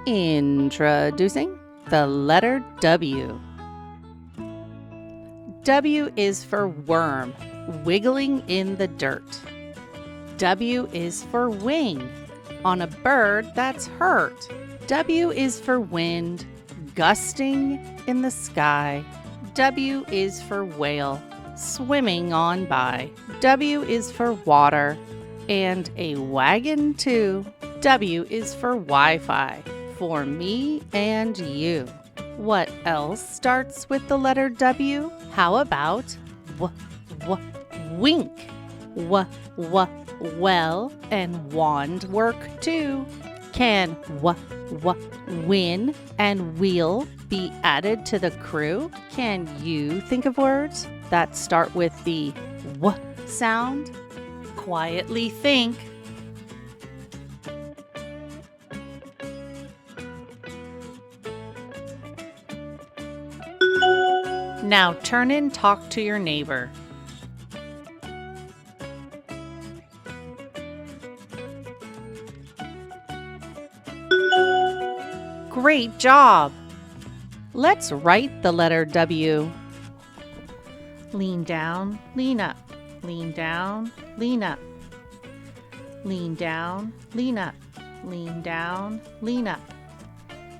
Introducing the letter W. W is for worm, wiggling in the dirt. W is for wing, on a bird that's hurt. W is for wind, gusting in the sky. W is for whale, swimming on by. W is for water, and a wagon too. W is for Wi-Fi, for me and you. What else starts with the letter W? How about wink? Well and wand work too. Can win and wheel be added to the crew? Can you think of words that start with the W sound? Quietly think. Now turn and talk to your neighbor. Great job! Let's write the letter W. Lean down, lean up. Lean down, lean up. Lean down, lean up. Lean down, lean up.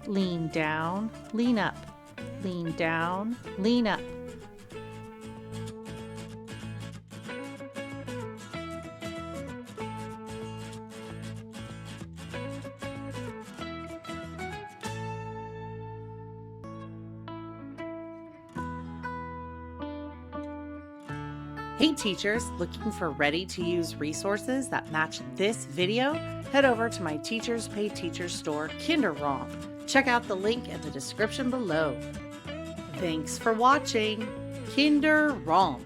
Lean down, lean up. Lean down, lean up. Hey teachers, looking for ready-to-use resources that match this video? Head over to my Teachers Pay Teachers store, Kinder Romp. Check out the link in the description below. Thanks for watching Kinder Romp.